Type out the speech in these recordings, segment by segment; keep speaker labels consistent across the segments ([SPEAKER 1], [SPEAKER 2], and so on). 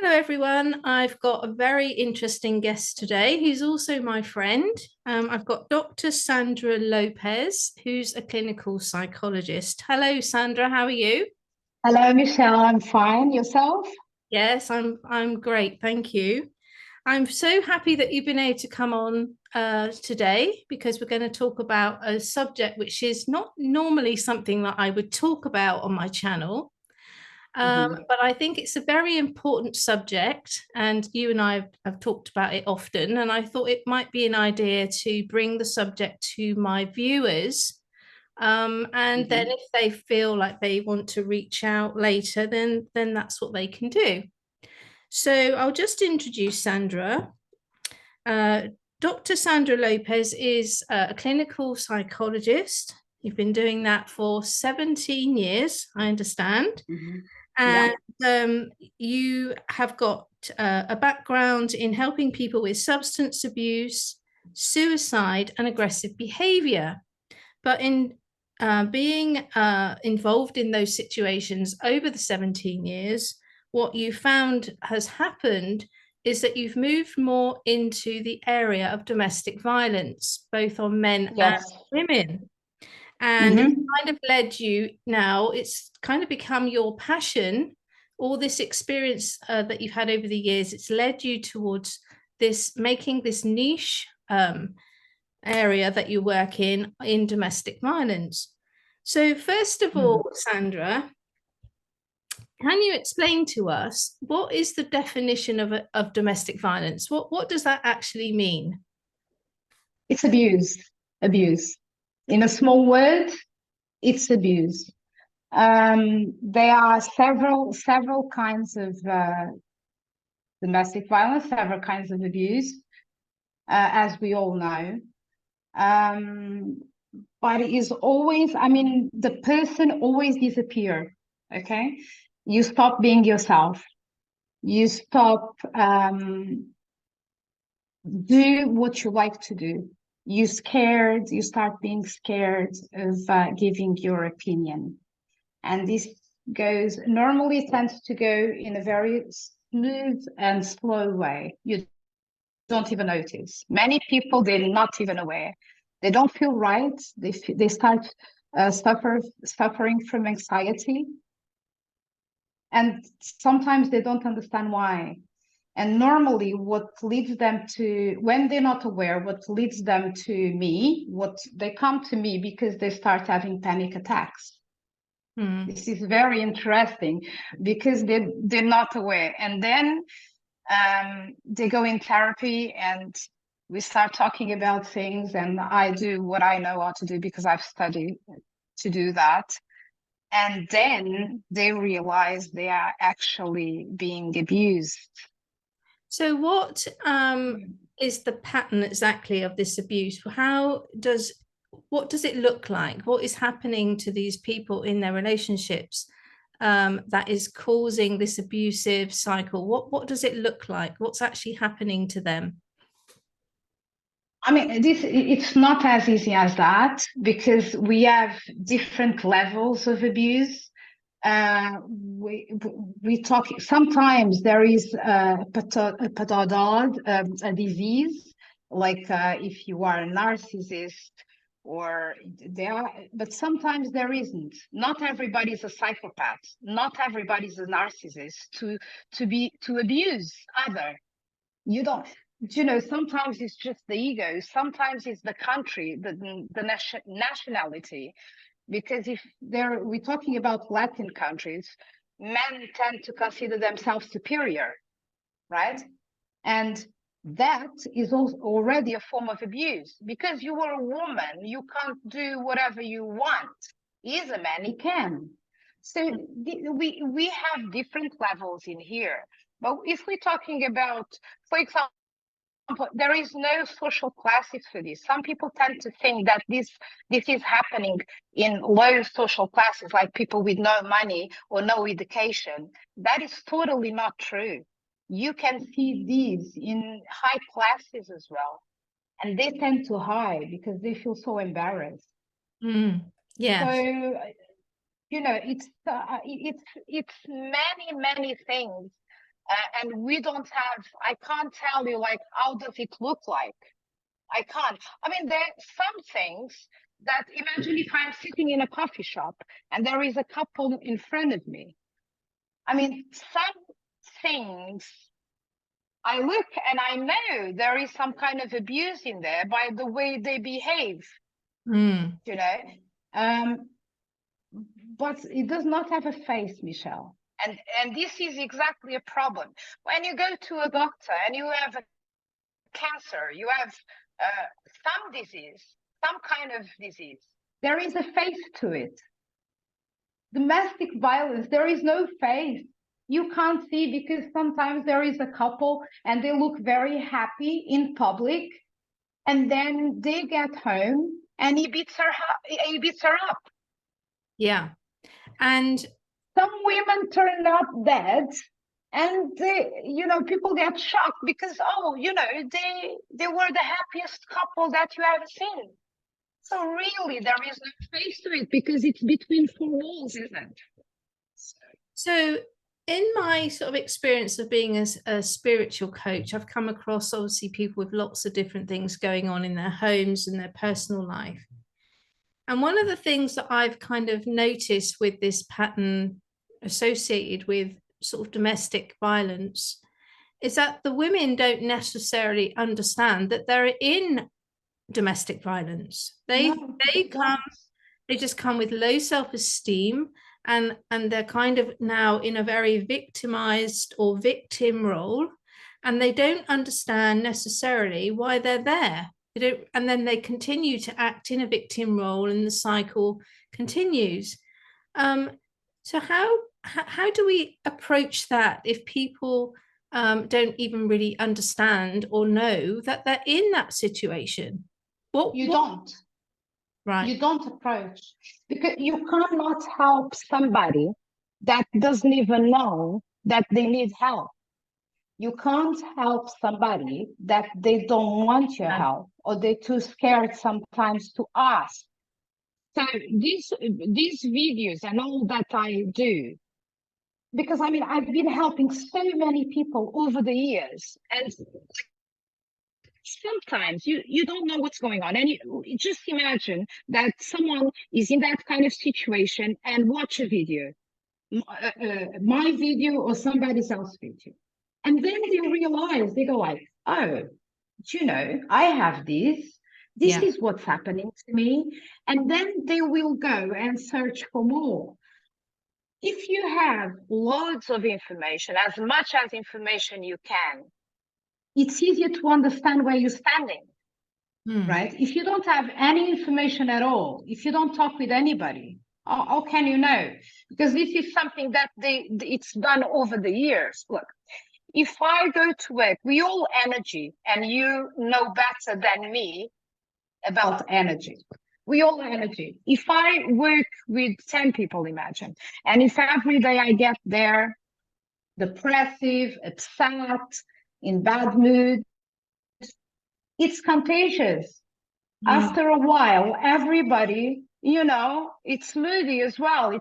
[SPEAKER 1] Hello, everyone. I've got a very interesting guest today who's also my friend. I've got Dr. Sandra Lopes, who's a clinical psychologist. Hello, Sandra. How are you?
[SPEAKER 2] Hello, Michelle. I'm fine. Yourself?
[SPEAKER 1] Yes, I'm great. Thank you. I'm so happy that you've been able to come on today because we're going to talk about a subject which is not normally something that I would talk about on my channel.
[SPEAKER 2] Mhm.
[SPEAKER 1] But I think it's a very important subject, and you and I have talked about it often. And I thought it might be an idea to bring the subject to my viewers. And then
[SPEAKER 2] Mhm.
[SPEAKER 1] if they feel like they want to reach out later, then that's what they can do. So I'll just introduce Sandra. Uh, Dr. Sandra Lopes is a clinical psychologist. You've been doing that for 17 years, I understand.
[SPEAKER 2] Mhm. Yeah.
[SPEAKER 1] And you have got a background in helping people with substance abuse, suicide, and aggressive behavior. But in being involved in those situations over the 17 years, what you found has happened is that you've moved more into the area of domestic violence, both on men and
[SPEAKER 2] Yes.
[SPEAKER 1] women. And it's
[SPEAKER 2] Mhm.
[SPEAKER 1] kind of led you now, it's kind of become your passion, all this experience that you've had over the years, it's led you towards this, making this niche area that you work in domestic violence. So, first of
[SPEAKER 2] Mhm.
[SPEAKER 1] all, Sandra, can you explain to us what is the definition of domestic violence? What does that actually mean?
[SPEAKER 2] It's abuse. Abuse. In a small word, it's abuse. There are several kinds of domestic violence, several kinds of abuse, as we all know. Um, but it is always, I mean, the person always disappear. Okay, you stop being yourself. You stop do what you like to do. You start being scared of giving your opinion. And this normally tends to go in a very smooth and slow way. You don't even notice. Many people, they're not even aware. They don't feel right. They start suffering from anxiety. And sometimes they don't understand why. And normally, what leads them to, when they're not aware, what leads them to me, what they come to me because they start having panic attacks.
[SPEAKER 1] Hmm.
[SPEAKER 2] This is very interesting because they're not aware. And then they go in therapy and we start talking about things. And I do what I know how to do because I've studied to do that. And then they realize they are actually being abused.
[SPEAKER 1] So, what is the pattern exactly of this abuse? What does it look like? What is happening to these people in their relationships that is causing this abusive cycle? What does it look like? What's actually happening to them?
[SPEAKER 2] I mean, it's not as easy as that because we have different levels of abuse. Uh, we we talk sometimes there is a disease like if you are a narcissist or there, but sometimes there isn't. Not everybody is a psychopath. Not everybody is a narcissist to abuse either. You don't, sometimes it's just the ego, sometimes it's the country, the nationality. Because if we're talking about Latin countries, men tend to consider themselves superior, right? And that is also already a form of abuse because you are a woman, you can't do whatever you want. He's a man, he can. So we have different levels in here. But if we're talking about, for example, there is no social classes for this. Some people tend to think that this is happening in low social classes, like people with no money or no education. That is totally not true. You can see these in high classes as well, and they tend to hide because they feel so embarrassed.
[SPEAKER 1] Mm.
[SPEAKER 2] So
[SPEAKER 1] Yes.
[SPEAKER 2] it's many things And we don't have, I can't tell you, like, how does it look like? I can't. I mean, there are some things that, imagine if I'm sitting in a coffee shop and there is a couple in front of me. I mean, some things I look and I know there is some kind of abuse in there by the way they behave, you know. But it does not have a face, Michelle. And this is exactly a problem. When you go to a doctor and you have a cancer, you have some disease, some kind of disease, there is a face to it. Domestic violence, there is no face. You can't see, because sometimes there is a couple and they look very happy in public, and then they get home and he beats her up.
[SPEAKER 1] Yeah. And
[SPEAKER 2] some women turn up dead, and they, you know, people get shocked because, oh, you know, they were the happiest couple that you ever seen. So really, there is no face to it because it's between four walls, isn't it?
[SPEAKER 1] So in my sort of experience of being a spiritual coach, I've come across obviously people with lots of different things going on in their homes and their personal life. And one of the things that I've kind of noticed with this pattern associated with sort of domestic violence is that the women don't necessarily understand that they're in domestic violence. They just come with low self-esteem, and they're kind of now in a very victimized or victim role, and they don't understand necessarily why they're there. They don't, and then they continue to act in a victim role, and the cycle continues. So how do we approach that if people don't even really understand or know that they're in that situation?
[SPEAKER 2] Don't.
[SPEAKER 1] Right.
[SPEAKER 2] You don't approach, because you cannot help somebody that doesn't even know that they need help. You can't help somebody that they don't want your help, or they're too scared sometimes to ask. So these videos and all that I do, because I mean, I've been helping so many people over the years, and sometimes you don't know what's going on, and you just imagine that someone is in that kind of situation and watch a video, my video or somebody else's video, and then they realize, they go like, oh, you know, I have this is what's happening to me, and then they will go and search for more. If you have loads of information, as much as information you can, it's easier to understand where you're standing, right? If you don't have any information at all, if you don't talk with anybody, how can you know? Because this is something that it's done over the years. Look, if I go to work, we all energy, and you know better than me about energy. We all energy. If I work with 10 people, imagine, and if every day I get there depressive, upset, in bad mood, it's contagious. After a while, everybody, you know, it's moody as well. And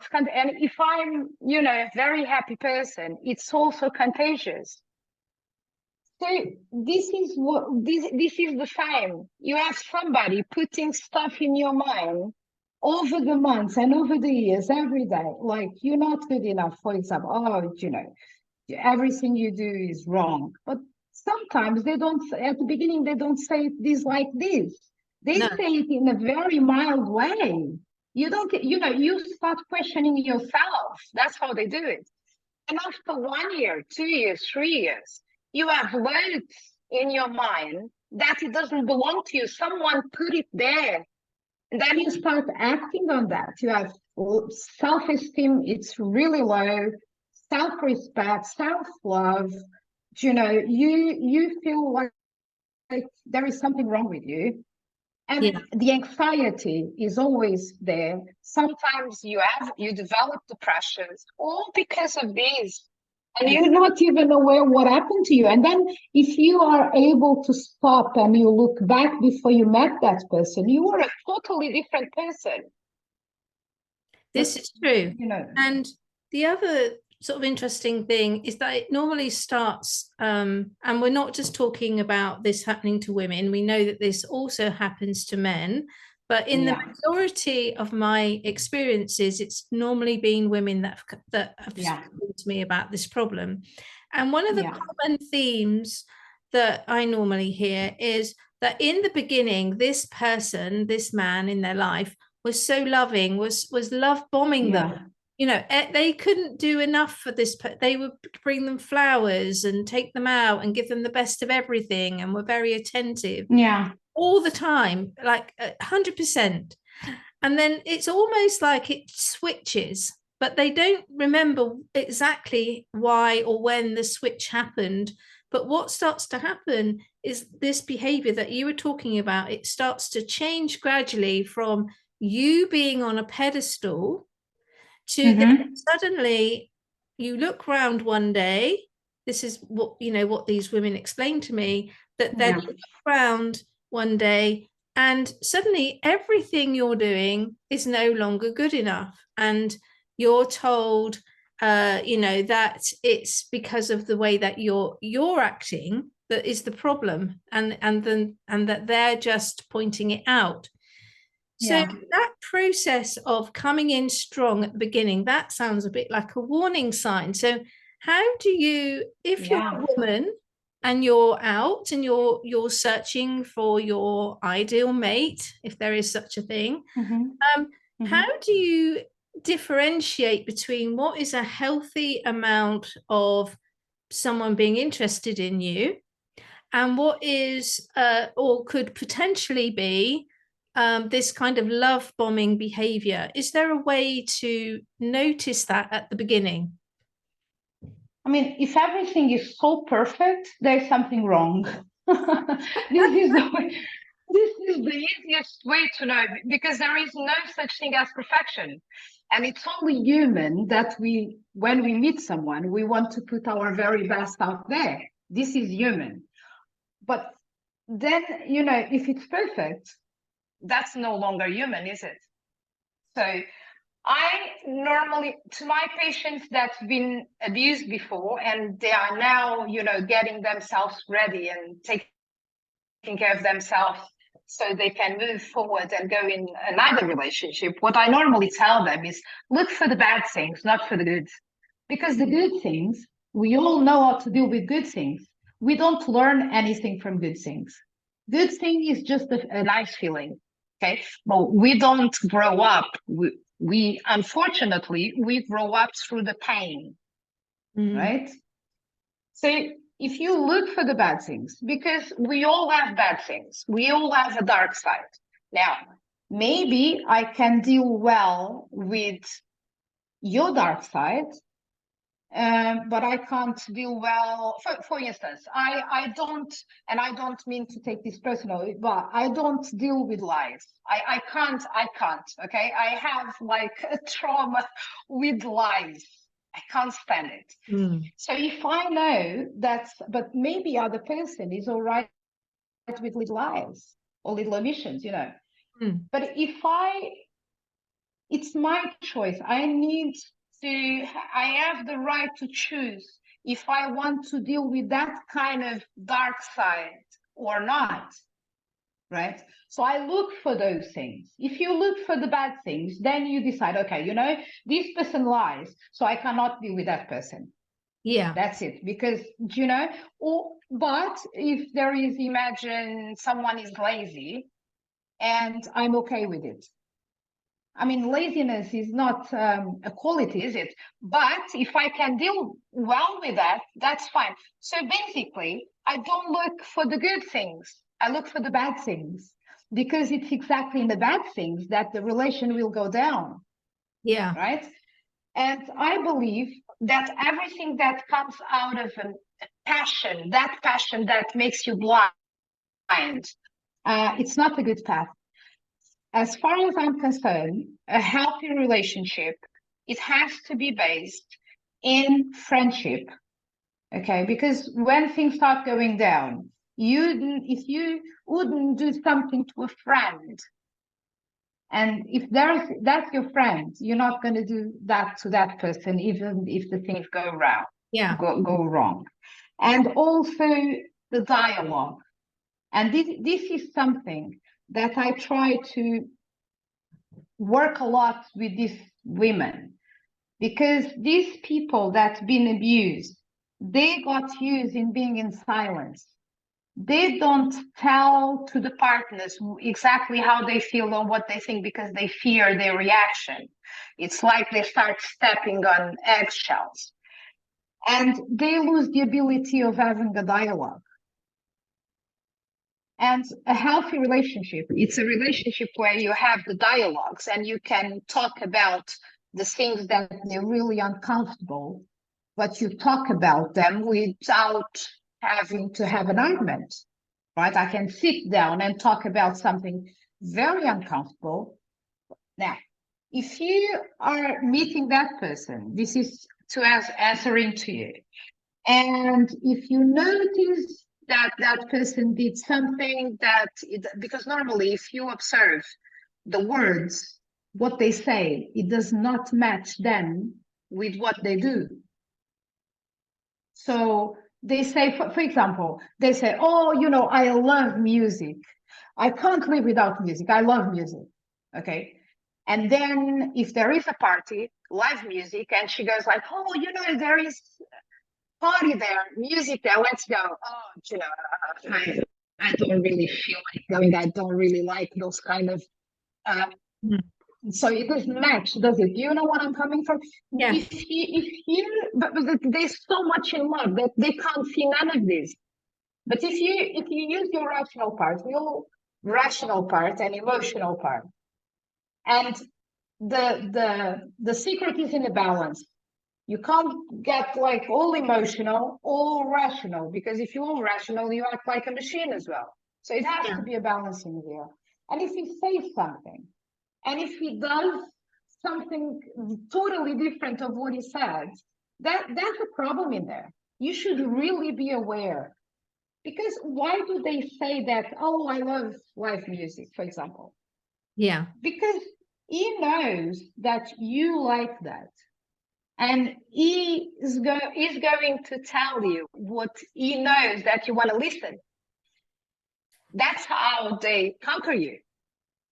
[SPEAKER 2] if I'm, you know, a very happy person, it's also contagious. So this is the same. You have somebody putting stuff in your mind over the months and over the years, every day, like, you're not good enough, for example. Oh, you know, everything you do is wrong. But sometimes they don't, at the beginning, they don't say this like this. They say it in a very mild way. You don't, you know, you start questioning yourself. That's how they do it. And after 1 year, 2 years, 3 years, you have words in your mind that it doesn't belong to you. Someone put it there. And then you start acting on that. You have self-esteem, it's really low, self-respect, self-love. You know, you feel like there is something wrong with you. And the anxiety is always there. Sometimes you develop depressions, all because of this. And you're not even aware what happened to you. And then if you are able to stop and you look back before you met that person, you were a totally different person.
[SPEAKER 1] This is true.
[SPEAKER 2] You know.
[SPEAKER 1] And the other sort of interesting thing is that it normally starts, and we're not just talking about this happening to women. We know that this also happens to men, but in the majority of my experiences, it's normally been women that have spoken to me about this problem. And one of the common themes that I normally hear is that in the beginning, this person, this man in their life was so loving, was love bombing them. You know, they couldn't do enough for this. They would bring them flowers and take them out and give them the best of everything, and were very attentive. All the time, like 100%. And then it's almost like it switches, but they don't remember exactly why or when the switch happened. But what starts to happen is this behavior that you were talking about. It starts to change gradually from you being on a pedestal to then suddenly you look around one day. This is what, you know, what these women explained to me, that then you look around one day and suddenly everything you're doing is no longer good enough, and you're told you know, that it's because of the way that you're acting that is the problem, and that they're just pointing it out. So that process of coming in strong at the beginning, that sounds a bit like a warning sign. So how do you, if you're a woman and you're out and you're searching for your ideal mate, if there is such a thing, how do you differentiate between what is a healthy amount of someone being interested in you and what is or could potentially be this kind of love bombing behavior? Is there a way to notice that at the beginning?
[SPEAKER 2] I mean, if everything is so perfect, there's something wrong. This is the easiest way to know, because there is no such thing as perfection. And it's only human that when we meet someone, we want to put our very best out there. This is human. But then, you know, if it's perfect, that's no longer human, is it? So I normally, to my patients that's been abused before and they are now, you know, getting themselves ready and taking care of themselves so they can move forward and go in another relationship, what I normally tell them is look for the bad things, not for the good. Because the good things, we all know how to deal with good things. We don't learn anything from good things. Good thing is just a nice feeling. Okay, well, we don't grow up. We unfortunately we grow up through the pain, right? So if you look for the bad things, because we all have bad things, we all have a dark side. Now, maybe I can deal well with your dark side, but I can't deal well. For instance, I don't, and I don't mean to take this personally, but I don't deal with lies. I can't. Okay, I have like a trauma with lies. I can't stand it. So if I know that, but maybe other person is all right with little lies or little omissions, you know. But it's my choice. I have the right to choose if I want to deal with that kind of dark side or not, right? So I look for those things. If you look for the bad things, then you decide, okay, you know, this person lies, so I cannot deal with that person.
[SPEAKER 1] Yeah.
[SPEAKER 2] That's it. Because, you know, but if there is, imagine someone is lazy and I'm okay with it. I mean, laziness is not a quality, is it? But if I can deal well with that, that's fine. So basically, I don't look for the good things. I look for the bad things, because it's exactly in the bad things that the relation will go down.
[SPEAKER 1] Yeah.
[SPEAKER 2] Right? And I believe that everything that comes out of a passion that makes you blind, it's not a good path. As far as I'm concerned, a healthy relationship, it has to be based in friendship, okay? Because when things start going down, if you wouldn't do something to a friend And if that's your friend, you're not going to do that to that person, even if the things go wrong. And also the dialogue. And this is something that I try to work a lot with these women, because these people that been abused, they got used in being in silence. They don't tell to the partners exactly how they feel or what they think, because they fear their reaction. It's like they start stepping on eggshells, and they lose the ability of having a dialogue. And a healthy relationship, it's a relationship where you have the dialogues and you can talk about the things that they're really uncomfortable, but you talk about them without having to have an argument, right? I can sit down and talk about something very uncomfortable. Now, if you are meeting that person, this is to answering to you, and if you notice that person did something because normally if you observe the words, what they say, it does not match them with what they do. So they say, for example, they say, oh, I love music. I can't live without music. I love music. Okay. And then if there is a party, live music, and she goes like, oh, there is party there, music there, let's go. Oh, I don't really feel like going. I don't really like those kind of so it doesn't match, does it? Do you know what I'm coming from?
[SPEAKER 1] Yeah.
[SPEAKER 2] But they're so much in love that they can't see none of this. But if you use your rational part and emotional part, and the secret is in the balance. You can't get like all emotional, all rational, because if you're all rational, you act like a machine as well. So it has to be a balancing here. And if he says something, and if he does something totally different of what he said, that's a problem in there. You should really be aware. Because why do they say that, oh, I love live music, for example?
[SPEAKER 1] Yeah.
[SPEAKER 2] Because he knows that you like that. And he is going to tell you what he knows that you want to listen. That's how they conquer you,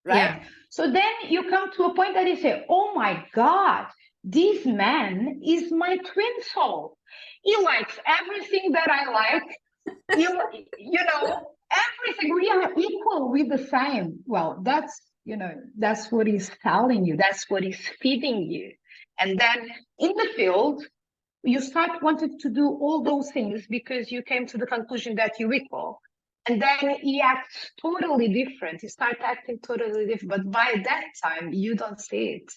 [SPEAKER 2] right?
[SPEAKER 1] Yeah.
[SPEAKER 2] So then you come to a point that you say, oh my God, this man is my twin soul. He likes everything that I like. Everything. We are equal, we're the same. Well, that's what he's telling you. That's what he's feeding you. And then in the field, you start wanting to do all those things because you came to the conclusion that you're equal. And then he acts totally different. He starts acting totally different. But by that time, you don't see it.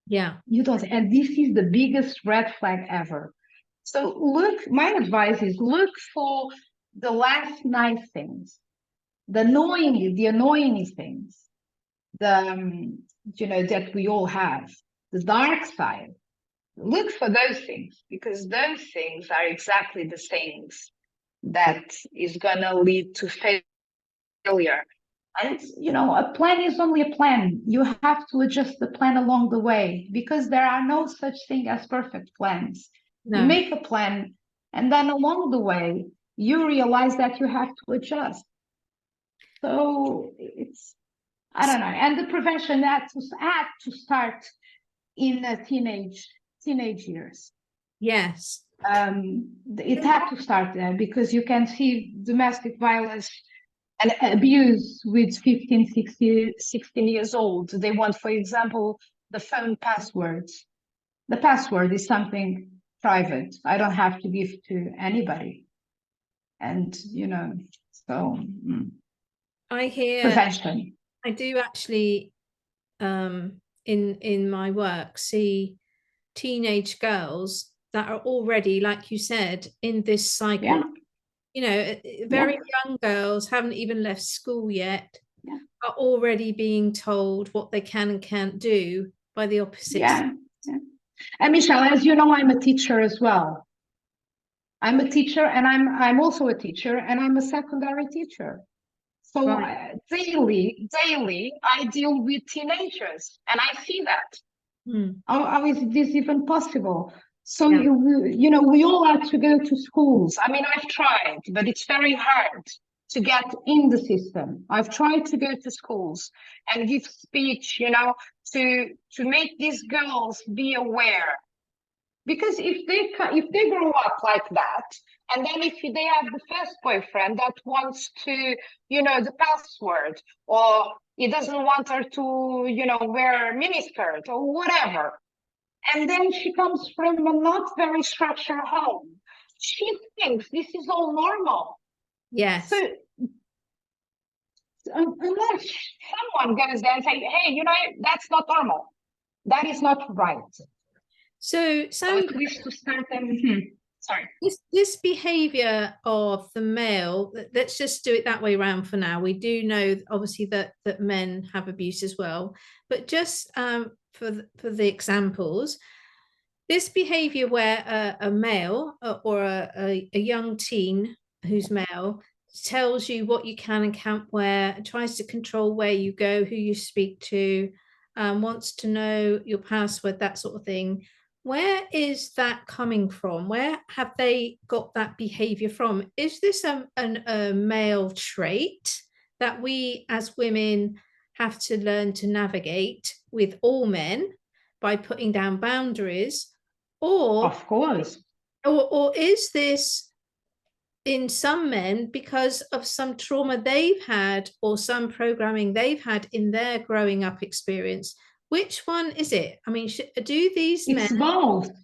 [SPEAKER 1] Yeah.
[SPEAKER 2] You don't. And this is the biggest red flag ever. So my advice is look for the last nice things, the annoying things, that we all have, the dark side. Look for those things, because those things are exactly the things that is going to lead to failure. And, a plan is only a plan. You have to adjust the plan along the way, because there are no such thing as perfect plans. No. You make a plan, and then along the way, you realize that you have to adjust. So I don't know. And the prevention had to start in teenage years.
[SPEAKER 1] Yes.
[SPEAKER 2] It had to start there, because you can see domestic violence and abuse with 15, 16 years old. They want, for example, the phone passwords. The password is something private. I don't have to give to anybody. And, so
[SPEAKER 1] I hear
[SPEAKER 2] prevention.
[SPEAKER 1] I do actually in my work see teenage girls that are already, like you said, in this cycle. Very young girls, haven't even left school yet, are already being told what they can and can't do by the opposite.
[SPEAKER 2] And Michelle, as you know, I'm a teacher as well. I'm a teacher, and I'm also a teacher, and I'm a secondary teacher. So
[SPEAKER 1] Right.
[SPEAKER 2] daily, I deal with teenagers, and I see that.
[SPEAKER 1] Mm.
[SPEAKER 2] How is this even possible? So
[SPEAKER 1] Yeah.
[SPEAKER 2] we all have to go to schools. I mean, I've tried, but it's very hard to get in the system. I've tried to go to schools and give speech, to make these girls be aware. Because if they grow up like that, and then if they have the first boyfriend that wants to, the password, or he doesn't want her to, wear a miniskirt or whatever, and then she comes from a not very structured home, she thinks this is all normal. So
[SPEAKER 1] Yes.
[SPEAKER 2] unless someone goes there and say, hey, that's not normal, that is not right.
[SPEAKER 1] So,
[SPEAKER 2] So at
[SPEAKER 1] Sandra,
[SPEAKER 2] least to start them. Sorry.
[SPEAKER 1] this behavior of the male, let's just do it that way around for now. We do know obviously that men have abuse as well, but just for the examples, this behavior where a male or a young teen who's male tells you what you can and can't wear, tries to control where you go, who you speak to, wants to know your password, that sort of thing. Where is that coming from? Where have they got that behavior from? Is this a male trait that we as women have to learn to navigate with all men by putting down boundaries? Or,
[SPEAKER 2] Of course.
[SPEAKER 1] or is this in some men because of some trauma they've had or some programming they've had in their growing up experience? Which one is it? I mean, do these men?
[SPEAKER 2] It's both.
[SPEAKER 1] Right.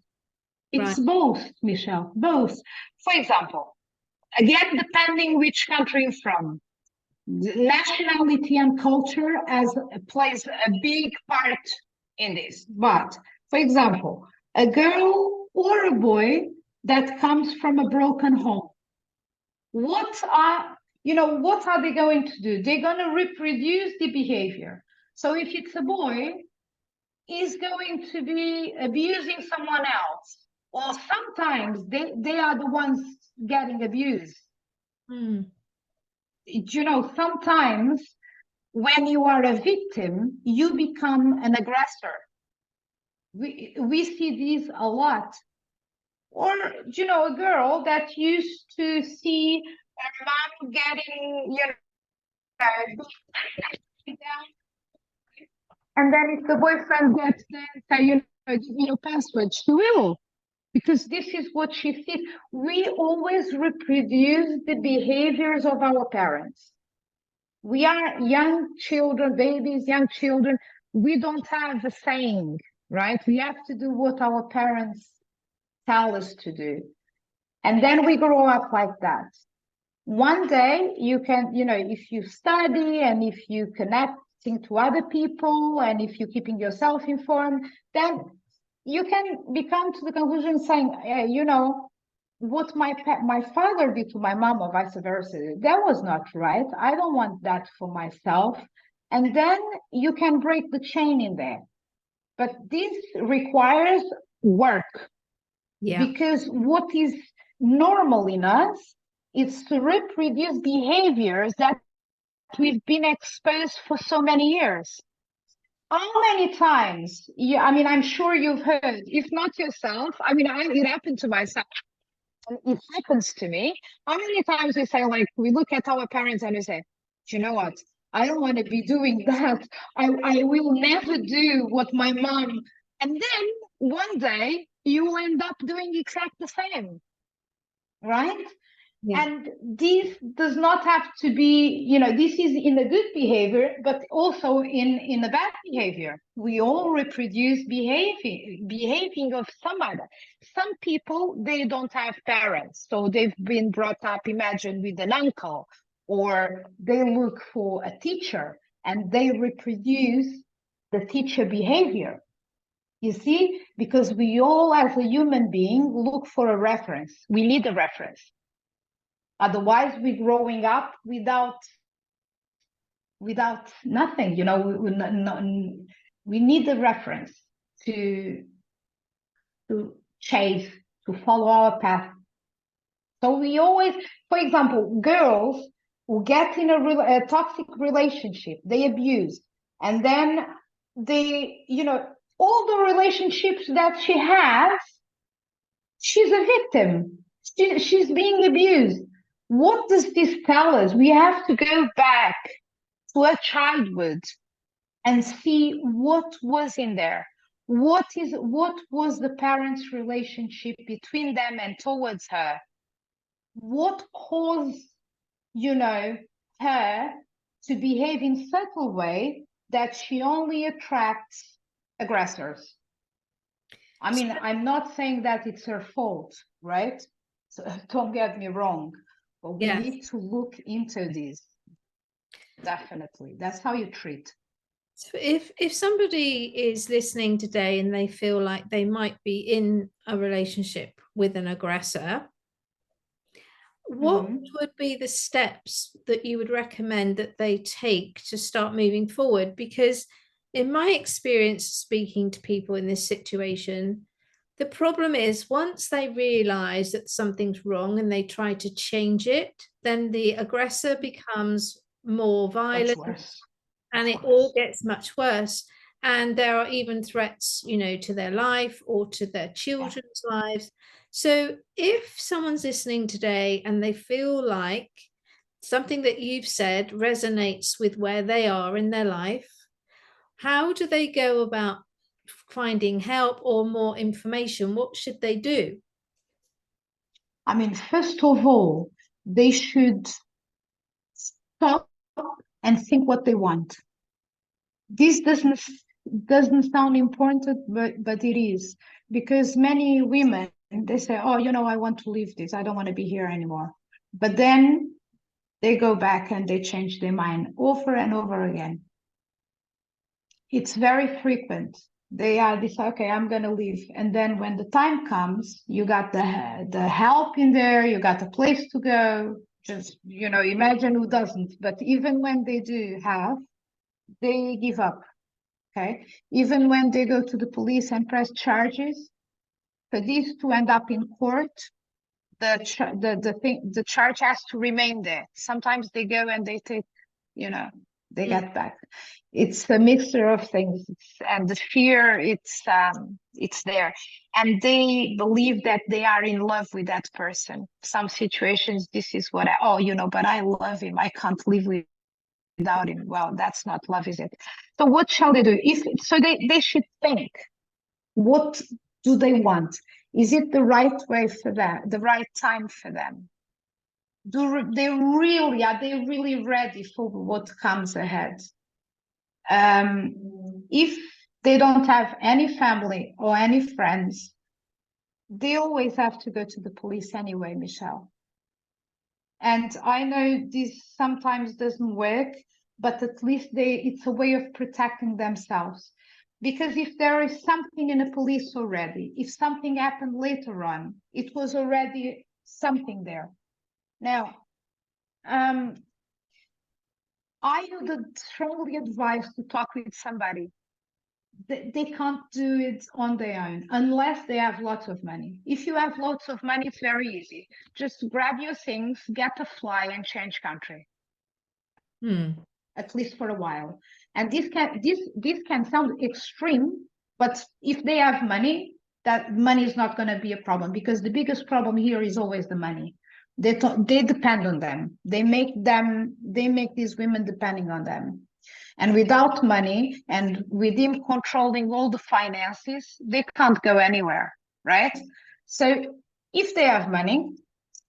[SPEAKER 2] It's both, Michelle, both. For example, again, depending which country you're from, nationality and culture plays a big part in this. But, for example, a girl or a boy that comes from a broken home, what are they going to do? They're going to reproduce the behavior. So if it's a boy, he's going to be abusing someone else, or sometimes they are the ones getting abused.
[SPEAKER 1] Mm.
[SPEAKER 2] Sometimes when you are a victim, you become an aggressor. We see these a lot. Or, a girl that used to see her mom getting, and then if the boyfriend gets there and say, give me your password, she will. Because this is what she sees. We always reproduce the behaviors of our parents. We are young children, babies, young children. We don't have a saying, right? We have to do what our parents tell us to do. And then we grow up like that. One day you can, if you study and if you connecting to other people and if you're keeping yourself informed, then you can become to the conclusion saying, hey, what my father did to my mom or vice versa, that was not right. I don't want that for myself. And then you can break the chain in there. But this requires work.
[SPEAKER 1] Yeah.
[SPEAKER 2] Because what is normal in us is to reproduce behaviors that we've been exposed for so many years. How many times? I'm sure you've heard, if not yourself, it happened to myself. And it happens to me. How many times we say, like, we look at our parents and we say, do you know what? I don't want to be doing that. I will never do what my mom. And then one day you will end up doing exactly the same. Right?
[SPEAKER 1] Yeah.
[SPEAKER 2] And this does not have to be, this is in the good behavior, but also in the bad behavior. We all reproduce behaving of some other. Some people, they don't have parents, so they've been brought up, imagine, with an uncle, or they look for a teacher and they reproduce the teacher behavior. You see, because we all, as a human being, look for a reference. We need a reference. Otherwise, we're growing up without nothing. We need a reference to chase, to follow our path. So we always, for example, girls, get in a toxic relationship, they abuse, and then they, all the relationships that she has, she's a victim. She's being abused. What does this tell us? We have to go back to her childhood and see what was in there. What was the parents' relationship between them and towards her? What caused, her to behave in such a way that she only attracts aggressors? I mean, I'm not saying that it's her fault, right? So don't get me wrong, but we need to look into this. Definitely. That's how you treat.
[SPEAKER 1] So if somebody is listening today and they feel like they might be in a relationship with an aggressor, what would be the steps that you would recommend that they take to start moving forward? Because in my experience speaking to people in this situation, the problem is once they realize that something's wrong and they try to change it, then the aggressor becomes more violent and it all gets much worse. And there are even threats, to their life or to their children's lives. So if someone's listening today and they feel like something that you've said resonates with where they are in their life, how do they go about finding help or more information? What should they do?
[SPEAKER 2] I mean, first of all, they should stop and think what they want. This doesn't sound important, but it is, because many women, they say, oh, I want to leave this. I don't want to be here anymore. But then they go back and they change their mind over and over again. It's very frequent. They say, okay, I'm going to leave. And then when the time comes, you got the help in there, you got a place to go. Just, imagine who doesn't. But even when they do have, they give up. Okay. Even when they go to the police and press charges, for these to end up in court, the charge has to remain there. Sometimes they go and they take, they get back. It's a mixture of things, and the fear, it's there, and they believe that they are in love with that person. Some situations, this is what but I love him. I can't live without him. Well, that's not love, is it? So what shall they do? They should think, what do they want? Is it the right way for them, the right time for them? Are they really ready for what comes ahead? If they don't have any family or any friends, they always have to go to the police anyway, Michelle. And I know this sometimes doesn't work, but at least it's a way of protecting themselves. Because if there is something in the police already, if something happened later on, it was already something there. Now, I would strongly advise to talk with somebody. They can't do it on their own unless they have lots of money. If you have lots of money, it's very easy. Just grab your things, get a fly, and change country. At least for a while. And this can sound extreme, but if they have money, that money is not going to be a problem, because the biggest problem here is always the money. They depend on them. They make these women depending on them. And without money, and with him controlling all the finances, they can't go anywhere, right? So if they have money,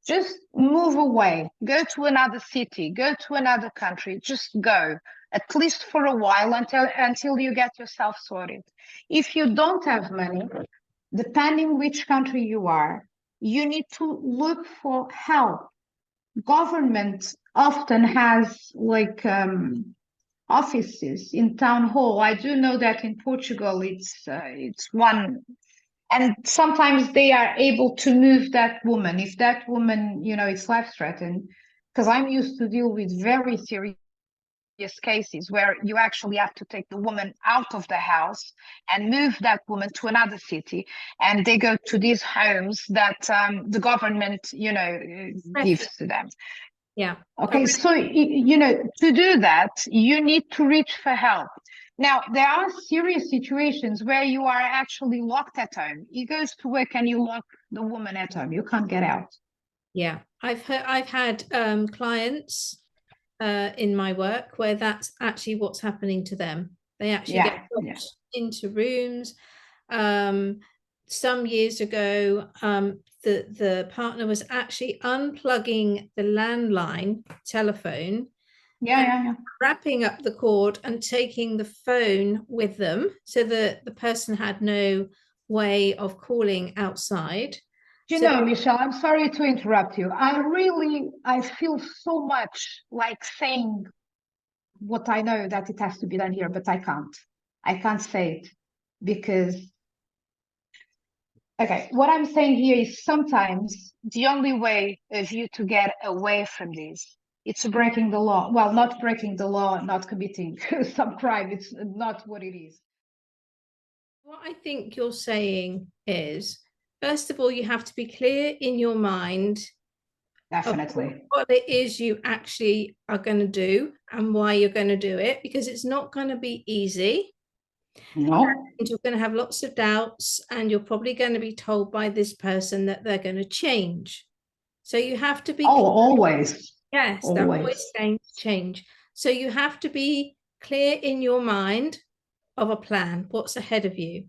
[SPEAKER 2] just move away, go to another city, go to another country, just go, at least for a while, until you get yourself sorted. If you don't have money, depending which country you are, you need to look for help. Government often has offices in town hall. I do know that in Portugal it's one, and sometimes they are able to move that woman if that woman is life threatened, because I'm used to deal with very serious cases where you actually have to take the woman out of the house and move that woman to another city, and they go to these homes that the government gives to them.
[SPEAKER 1] Yeah.
[SPEAKER 2] Okay, so you know, to do that, you need to reach for help. Now, there are serious situations where you are actually locked at home. He goes to work and you lock the woman at home. You can't get out.
[SPEAKER 1] Yeah. I've had clients in my work where that's actually what's happening to them. They actually get
[SPEAKER 2] Yeah, yeah.
[SPEAKER 1] locked into rooms. Some years ago, the partner was actually unplugging the landline telephone
[SPEAKER 2] Yeah,
[SPEAKER 1] and
[SPEAKER 2] yeah, yeah.
[SPEAKER 1] wrapping up the cord and taking the phone with them so that the person had no way of calling outside.
[SPEAKER 2] Do you
[SPEAKER 1] So
[SPEAKER 2] know, Michelle, I'm sorry to interrupt you. I feel so much like saying what I know that it has to be done here, but I can't. I can't say it because, okay, what I'm saying here is sometimes the only way of you to get away from this, it's breaking the law. Well, not breaking the law, not committing some crime. It's not what it is.
[SPEAKER 1] what I think you're saying is, first of all, you have to be clear in your mind of
[SPEAKER 2] Definitely.
[SPEAKER 1] what it is you actually are going to do and why you're going to do it, because it's not going to be easy.
[SPEAKER 2] No.
[SPEAKER 1] And you're going to have lots of doubts, and you're probably going to be told by this person that they're going to change. So you have to be,
[SPEAKER 2] Oh, always.
[SPEAKER 1] yes, they're always
[SPEAKER 2] Always.
[SPEAKER 1] going to change. So you have to be clear in your mind of a plan, what's ahead of you.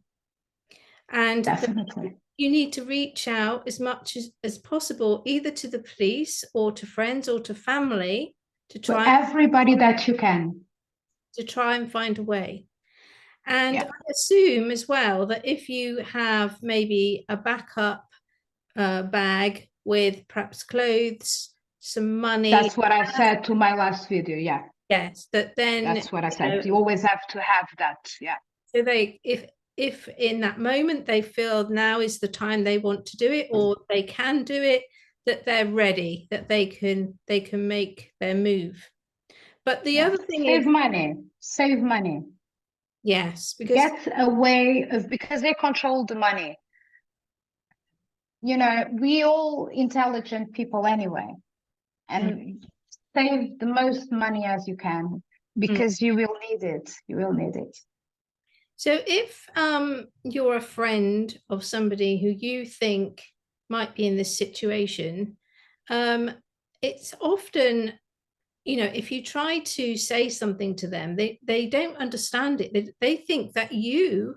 [SPEAKER 1] And
[SPEAKER 2] Definitely.
[SPEAKER 1] you need to reach out as much as possible, either to the police or to friends or to family, to
[SPEAKER 2] To
[SPEAKER 1] try
[SPEAKER 2] everybody that you can.
[SPEAKER 1] and find a way. And
[SPEAKER 2] Yeah.
[SPEAKER 1] I assume as well that if you have maybe a backup bag with perhaps clothes, some money,
[SPEAKER 2] That's what I said to my last video. Yeah.
[SPEAKER 1] yes, that then,
[SPEAKER 2] That's what I
[SPEAKER 1] you know,
[SPEAKER 2] said. You always have to have that. Yeah.
[SPEAKER 1] so they, if in that moment they feel now is the time they want to do it or they can do it, that they're ready, that they can make their move. But the
[SPEAKER 2] Yeah.
[SPEAKER 1] other thing
[SPEAKER 2] Save
[SPEAKER 1] is,
[SPEAKER 2] money. Save money.
[SPEAKER 1] yes, because
[SPEAKER 2] Get a way of, because they control the money. You know, we all intelligent people anyway. And save the most money as you can because you will need it. You will need it.
[SPEAKER 1] so if you're a friend of somebody who you think might be in this situation, um, it's often, if you try to say something to them, they don't understand it. They think that you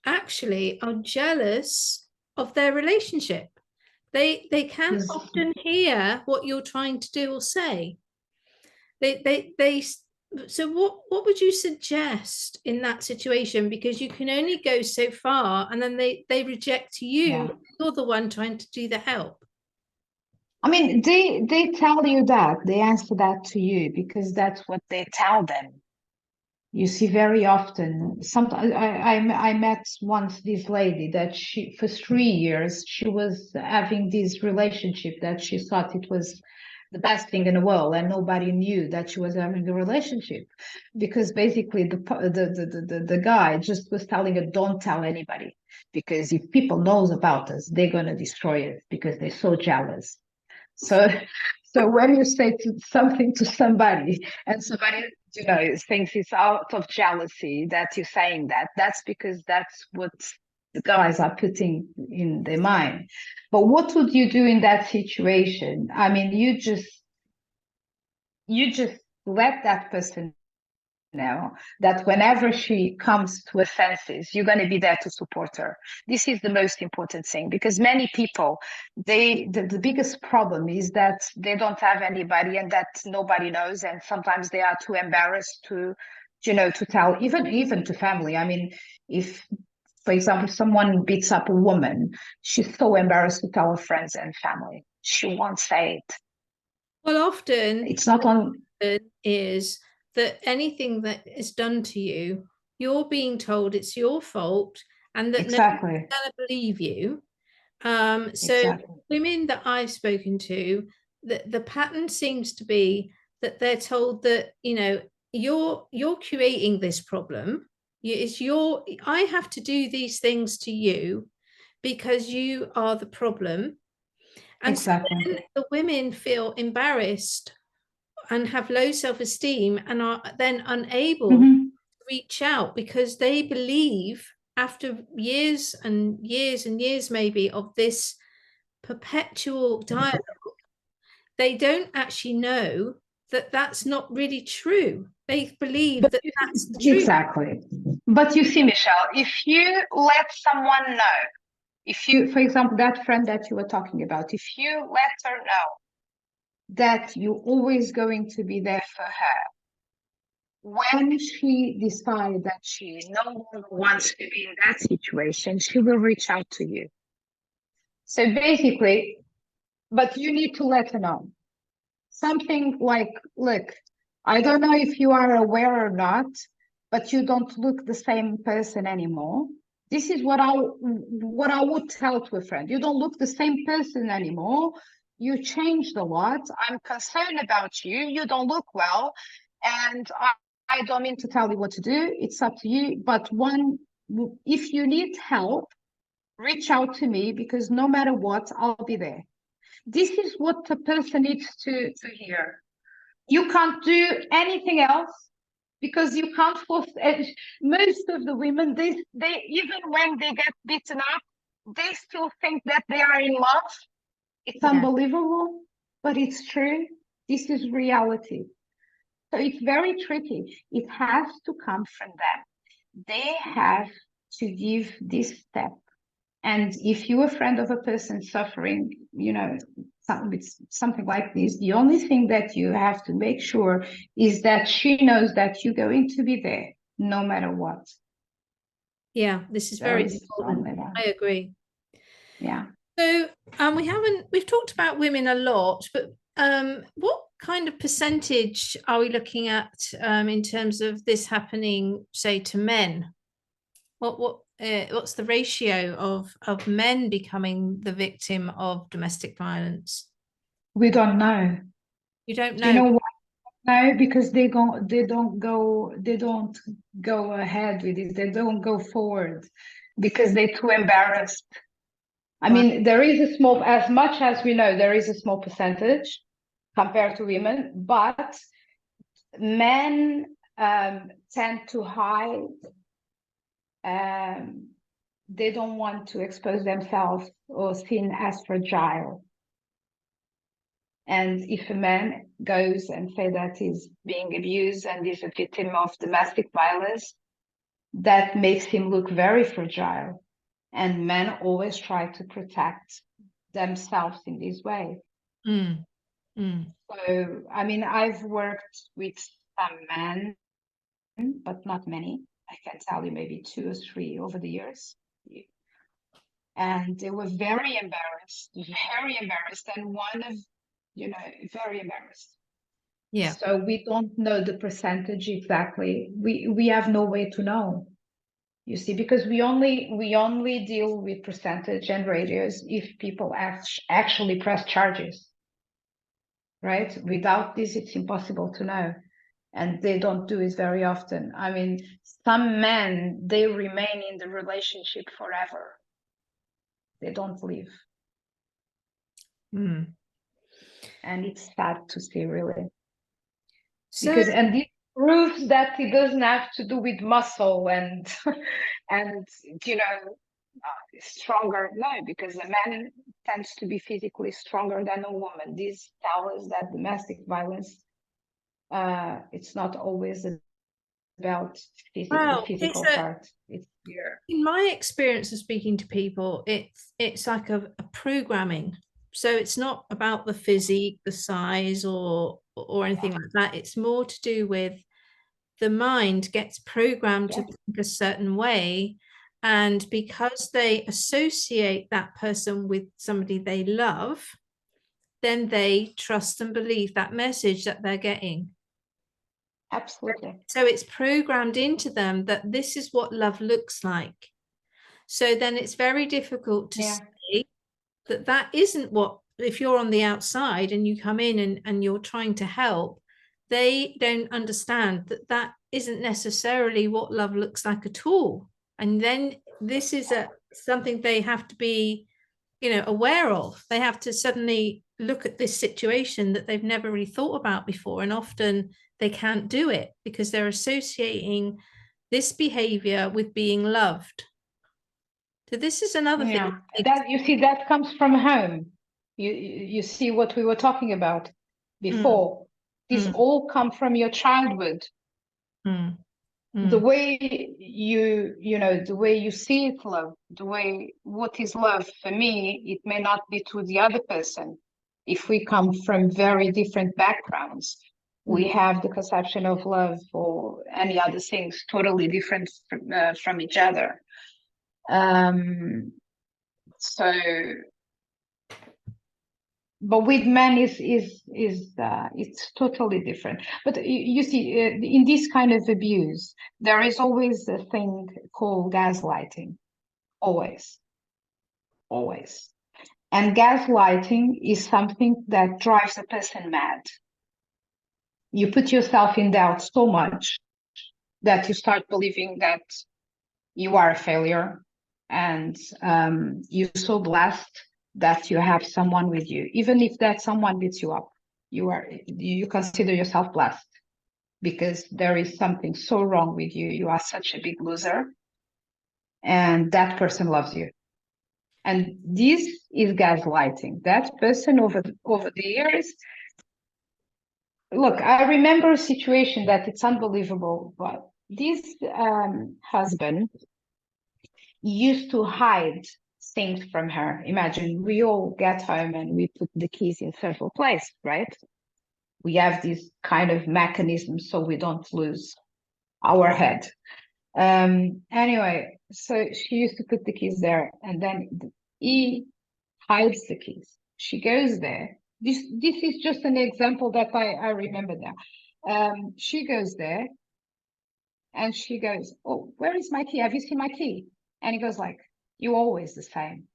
[SPEAKER 1] actually are jealous of their relationship. They can't
[SPEAKER 2] Yes.
[SPEAKER 1] often hear what you're trying to do or say. They so what would you suggest in that situation? Because you can only go so far, and then they reject
[SPEAKER 2] Yeah.
[SPEAKER 1] you. You're the one trying to do the help.
[SPEAKER 2] I mean, they tell you that, they answer that to you because that's what they tell them. You see, very often, sometimes I met once this lady that she, for 3 years, she was having this relationship that she thought it was the best thing in the world, and nobody knew that she was having a relationship because basically the guy just was telling her, don't tell anybody, because if people knows about us, they're gonna destroy us because they're so jealous. So, so when you say something to somebody and somebody, thinks it's out of jealousy that you're saying that, that's because that's what the guys are putting in their mind. But what would you do in that situation? I mean, you just let that person now that whenever she comes to her senses, you're going to be there to support her. This is the most important thing, because many people, the biggest problem is that they don't have anybody and that nobody knows, and sometimes they are too embarrassed to tell, even to family. I mean, if, for example, someone beats up a woman, she's so embarrassed to tell her friends and family. She won't say it.
[SPEAKER 1] Well, often
[SPEAKER 2] It's not on.
[SPEAKER 1] is that anything that is done to you, you're being told it's your fault and that no one's
[SPEAKER 2] Exactly.
[SPEAKER 1] going to believe you. So
[SPEAKER 2] Exactly.
[SPEAKER 1] women that I've spoken to, the pattern seems to be that they're told that, you're creating this problem. I have to do these things to you because you are the problem. And so
[SPEAKER 2] Exactly.
[SPEAKER 1] then the women feel embarrassed and have low self-esteem and are then unable
[SPEAKER 2] Mm-hmm.
[SPEAKER 1] to reach out because they believe, after years and years and years maybe of this perpetual dialogue, they don't actually know that that's not really true. They believe
[SPEAKER 2] But
[SPEAKER 1] that
[SPEAKER 2] you
[SPEAKER 1] that's the
[SPEAKER 2] see,
[SPEAKER 1] truth.
[SPEAKER 2] exactly. But you see, Michelle, if you let someone know, if you, for example, that friend that you were talking about, if you let her know that you're always going to be there for her, when she decides that she no longer wants to be in that situation, she will reach out to you. So basically, but you need to let her know. Something like, look, I don't know if you are aware or not, but you don't look the same person anymore. This is what I would tell to a friend. You don't look the same person anymore. You changed a lot. I'm concerned about you. You don't look well. And I don't mean to tell you what to do. It's up to you. But if you need help, reach out to me, because no matter what, I'll be there. This is what the person needs to hear. You can't do anything else, because you can't force. Most of the women, they even when they get beaten up, they still think that they are in love. It's unbelievable, but it's true. This is reality. So it's very tricky. It has to come from them. They have to give this step. And if you're a friend of a person suffering, with something like this, the only thing that you have to make sure is that she knows that you're going to be there no matter what.
[SPEAKER 1] Yeah, this is very important. I agree.
[SPEAKER 2] Yeah.
[SPEAKER 1] So we've talked about women a lot, but what kind of percentage are we looking at in terms of this happening, say, to men? What's the ratio of men becoming the victim of domestic violence?
[SPEAKER 2] We don't know.
[SPEAKER 1] You don't know?
[SPEAKER 2] Do you know why? No, because they don't go ahead with it. They don't go forward because they're too embarrassed. I mean, there is a small, as much as we know, there is a small percentage compared to women, but men tend to hide. They don't want to expose themselves or seen as fragile. And if a man goes and say that he's being abused and is a victim of domestic violence, that makes him look very fragile. And men always try to protect themselves in this way.
[SPEAKER 1] Mm. Mm.
[SPEAKER 2] So, I mean, I've worked with some men, but not many. I can tell you maybe 2 or 3 over the years. And they were very embarrassed, and one of, very embarrassed.
[SPEAKER 1] Yeah.
[SPEAKER 2] So we don't know the percentage exactly. We have no way to know. You see, because we only deal with percentage and radius if people actually press charges, right? Without this, it's impossible to know. And they don't do it very often. I mean, some men, they remain in the relationship forever. They don't leave.
[SPEAKER 1] Mm.
[SPEAKER 2] And it's sad to see, really.
[SPEAKER 1] So,
[SPEAKER 2] Because, and this proves that it doesn't have to do with muscle and, and, stronger. No, because a man tends to be physically stronger than a woman. This tells us that domestic violence, it's not always about the physical part. It's here.
[SPEAKER 1] In my experience of speaking to people, it's like a programming. So it's not about the physique, the size, or anything like that. It's more to do with the mind gets programmed to think a certain way. And because they associate that person with somebody they love, then they trust and believe that message that they're getting.
[SPEAKER 2] Absolutely.
[SPEAKER 1] So it's programmed into them that this is what love looks like. So then it's very difficult to say that isn't what, if you're on the outside and you come in and you're trying to help, they don't understand that isn't necessarily what love looks like at all. And then this is something they have to be, aware of. They have to suddenly look at this situation that they've never really thought about before, and often they can't do it because they're associating this behavior with being loved. So this is another thing.
[SPEAKER 2] That, you see, that comes from home. You see what we were talking about before. These all come from your childhood. The way the way you see it, love, what is love for me, it may not be to the other person. If we come from very different backgrounds, we have the conception of love or any other things totally different from each other. So, but with men it's totally different. But you see, in this kind of abuse, there is always a thing called gaslighting. Always. And gaslighting is something that drives a person mad. You put yourself in doubt so much that you start believing that you are a failure, and you're so blessed that you have someone with you. Even if that someone beats you up, you consider yourself blessed because there is something so wrong with you. You are such a big loser, and that person loves you. And this is gaslighting. That person over the years. Look, I remember a situation that it's unbelievable, but this husband used to hide things from her. Imagine, we all get home and we put the keys in several places, right? We have this kind of mechanism so we don't lose our head. Anyway, so she used to put the keys there, and then he hides the keys. She goes there. This is just an example that I remember now. She goes there, and she goes, "Oh, where is my key? Have you seen my key?" And he goes like, "You're always the same.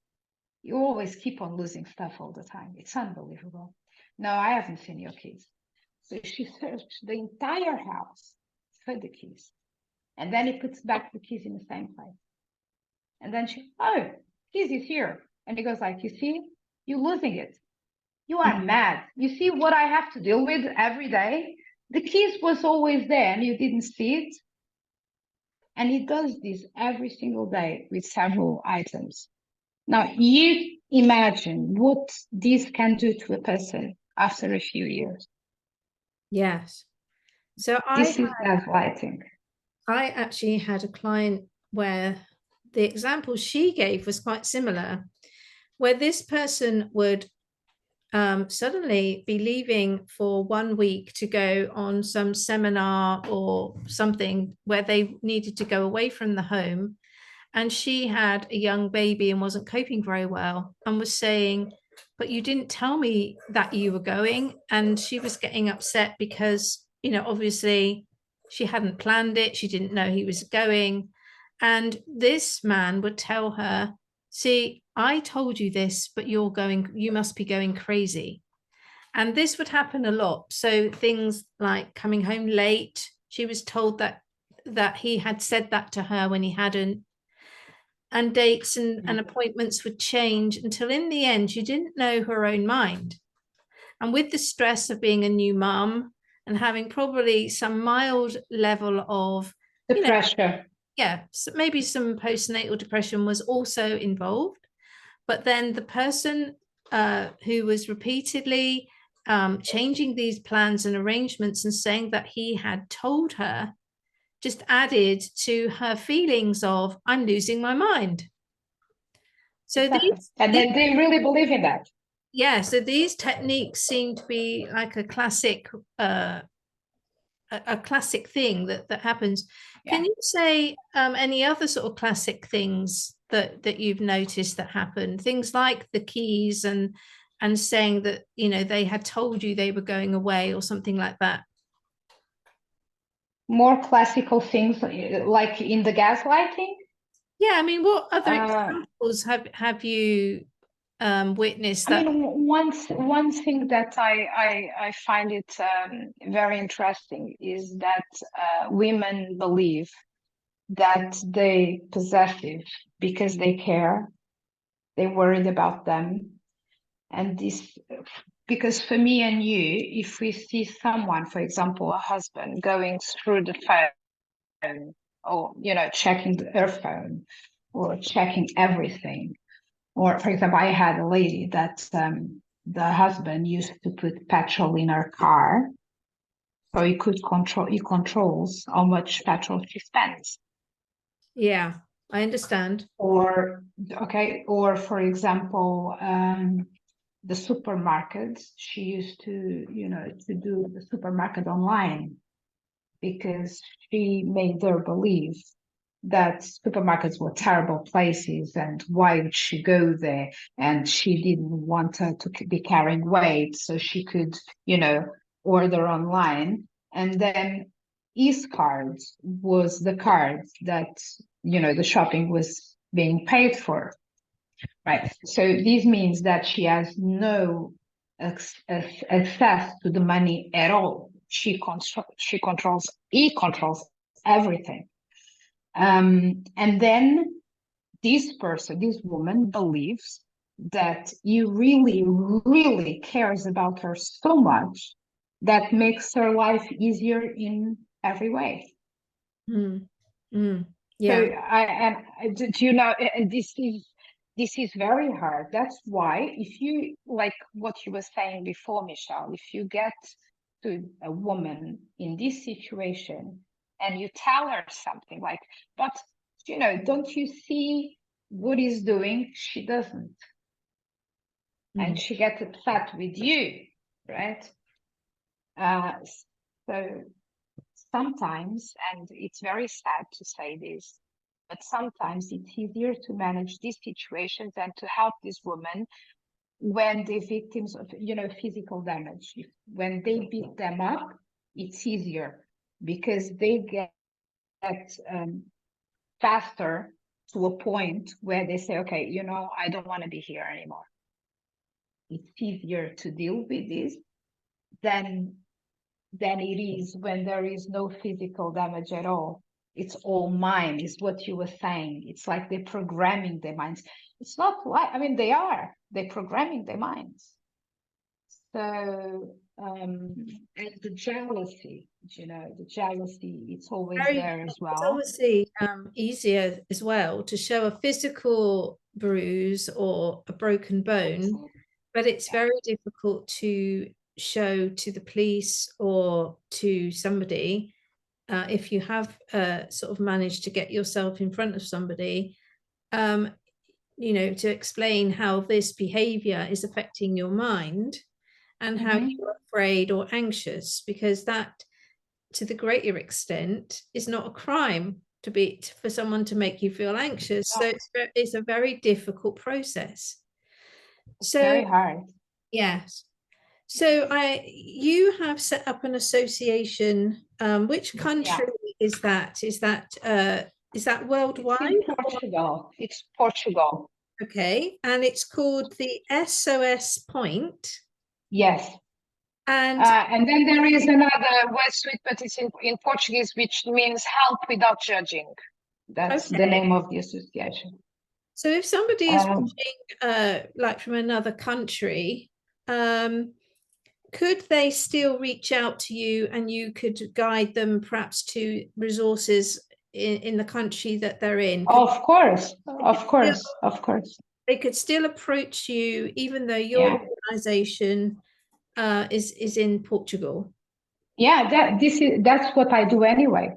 [SPEAKER 2] You always keep on losing stuff all the time. It's unbelievable. No, I haven't seen your keys." So she searched the entire house for the keys. And then he puts back the keys in the same place. And then "Oh, keys is here." And he goes like, "You see, you're losing it. You are mad. You see what I have to deal with every day? The keys was always there and you didn't see it." And he does this every single day with several items. Now, you imagine what this can do to a person after a few years.
[SPEAKER 1] Yes. So
[SPEAKER 2] this is gaslighting.
[SPEAKER 1] I actually had a client where the example she gave was quite similar, where this person would suddenly be leaving for 1 week to go on some seminar or something where they needed to go away from the home. And she had a young baby and wasn't coping very well and was saying, "But you didn't tell me that you were going." And she was getting upset because, obviously she hadn't planned it. She didn't know he was going. And this man would tell her, "See, I told you this, but you must be going crazy." And this would happen a lot. So things like coming home late, she was told that he had said that to her when he hadn't. And dates and appointments would change until in the end, she didn't know her own mind. And with the stress of being a new mum and having probably some mild level of
[SPEAKER 2] the pressure.
[SPEAKER 1] So maybe some postnatal depression was also involved. But then the person who was repeatedly changing these plans and arrangements and saying that he had told her just added to her feelings of, "I'm losing my mind." So
[SPEAKER 2] exactly. Then they really believe in that.
[SPEAKER 1] Yeah, so these techniques seem to be like a classic thing that happens. Yeah. Can you say any other sort of classic things that you've noticed that happen? Things like the keys and saying that they had told you they were going away or something like that.
[SPEAKER 2] More classical things like in the gaslighting?
[SPEAKER 1] Yeah, I mean, what other examples have you witnessed?
[SPEAKER 2] I mean, one thing that I find it very interesting is that women believe that they possessive because they care, they worried about them, and this because for me and you, if we see someone, for example, a husband going through the phone, or checking her phone, or checking everything, or for example, I had a lady that the husband used to put petrol in her car, so he controls how much petrol she spends.
[SPEAKER 1] Yeah, I understand.
[SPEAKER 2] Or for example, the supermarkets, she used to do the supermarket online, because she made her believe that supermarkets were terrible places, and why would she go there, and she didn't want her to be carrying weight, so she could order online. And then his card was the card that the shopping was being paid for, right? So this means that she has no access to the money at all. He controls everything. And then this woman believes that he really, really cares about her so much that makes her life easier in every way.
[SPEAKER 1] Mm. Mm.
[SPEAKER 2] So
[SPEAKER 1] Yeah.
[SPEAKER 2] and this is very hard. That's why, if you, like what you were saying before, Michelle, if you get to a woman in this situation and you tell her something like, but don't you see what he's doing? She doesn't. And
[SPEAKER 1] Mm.
[SPEAKER 2] she gets upset with you, right? So sometimes, and it's very sad to say this, but sometimes it's easier to manage these situations and to help this woman when they're victims of physical damage. When they beat them up, it's easier because they get faster to a point where they say, okay, I don't want to be here anymore. It's easier to deal with this than it is when there is no physical damage at all. It's all mind, is what you were saying. It's like they're programming their minds. It's not like, they're programming their minds. So, and the jealousy, it's always there as
[SPEAKER 1] It's
[SPEAKER 2] well.
[SPEAKER 1] obviously easier as well to show a physical bruise or a broken bone, but it's
[SPEAKER 2] Yeah.
[SPEAKER 1] very difficult to show to the police or to somebody, if you have sort of managed to get yourself in front of somebody, um, to explain how this behavior is affecting your mind and how
[SPEAKER 2] Mm-hmm.
[SPEAKER 1] you're afraid or anxious, because that, to the greater extent, is not a crime for someone to make you feel anxious. So
[SPEAKER 2] Oh,
[SPEAKER 1] it's a very difficult process.
[SPEAKER 2] it's
[SPEAKER 1] So
[SPEAKER 2] very hard.
[SPEAKER 1] yes. So you have set up an association. Which
[SPEAKER 2] Yeah.
[SPEAKER 1] country is that? Is that
[SPEAKER 2] It's
[SPEAKER 1] worldwide?
[SPEAKER 2] in Portugal. It's Portugal.
[SPEAKER 1] Okay, and it's called the SOS Point.
[SPEAKER 2] Yes.
[SPEAKER 1] And
[SPEAKER 2] And then there is another word suite, but it's in Portuguese, which means help without judging. That's the
[SPEAKER 1] okay,
[SPEAKER 2] name of the association.
[SPEAKER 1] so if somebody is
[SPEAKER 2] Um,
[SPEAKER 1] watching, like from another country, um, could they still reach out to you and you could guide them perhaps to resources in the country that they're in?
[SPEAKER 2] of course,
[SPEAKER 1] They could
[SPEAKER 2] of
[SPEAKER 1] still,
[SPEAKER 2] course, of course.
[SPEAKER 1] they could still approach you even though your
[SPEAKER 2] Yeah,
[SPEAKER 1] organization is in Portugal.
[SPEAKER 2] yeah. That's what I do anyway.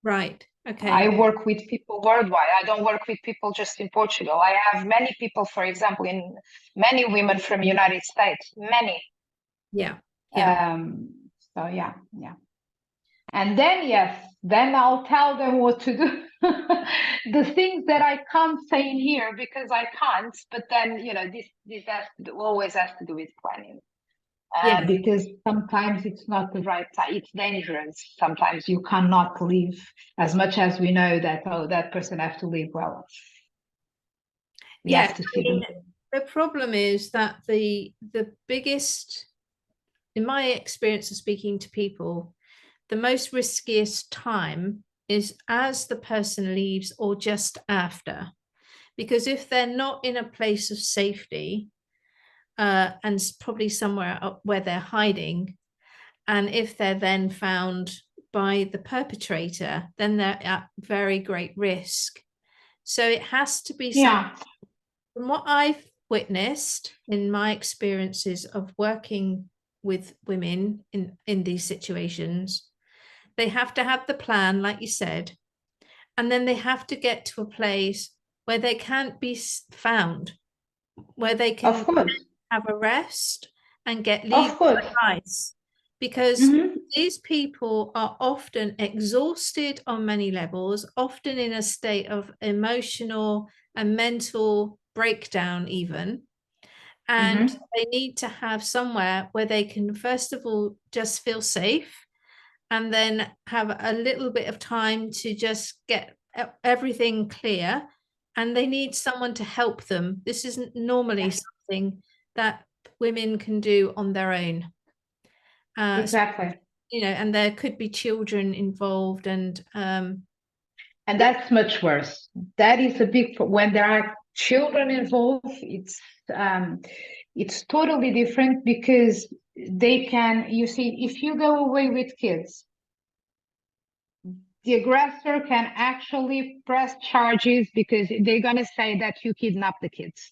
[SPEAKER 1] Right. Okay.
[SPEAKER 2] I work with people worldwide. I don't work with people just in Portugal. I have many people, for example, in many women from United States, many.
[SPEAKER 1] Yeah. Yeah.
[SPEAKER 2] Um, so yeah, yeah. And then, yes, then I'll tell them what to do. The things that I can't say in here because I can't, but then, this always has to do with planning.
[SPEAKER 1] Yeah.
[SPEAKER 2] Because sometimes it's not the right time. It's dangerous. Sometimes you cannot leave, as much as we know that, oh, that person has to leave. Well, we
[SPEAKER 1] Yes.
[SPEAKER 2] have to
[SPEAKER 1] I
[SPEAKER 2] see
[SPEAKER 1] mean,
[SPEAKER 2] them.
[SPEAKER 1] the problem is that the biggest, in my experience of speaking to people, the most riskiest time is as the person leaves or just after. Because if they're not in a place of safety, and probably somewhere up where they're hiding. And if they're then found by the perpetrator, then they're at very great risk. So it has to be something, from what I've witnessed in my experiences of working with women in these situations, they have to have the plan, like you said, and then they have to get to a place where they can't be found, where they can have a rest and get legal advice, because these people are often exhausted on many levels, often in a state of emotional and mental breakdown even. And they need to have somewhere where they can, first of all, just feel safe, and then have a little bit of time to just get everything clear. And they need someone to help them. This isn't normally something that women can do on their own.
[SPEAKER 2] Exactly.
[SPEAKER 1] So, you know, and there could be children involved, and
[SPEAKER 2] that's much worse. That is a big, when there are children involved, it's totally different, because they can, you see, if you go away with kids, the aggressor can actually press charges, because they're going to say that you kidnapped the kids.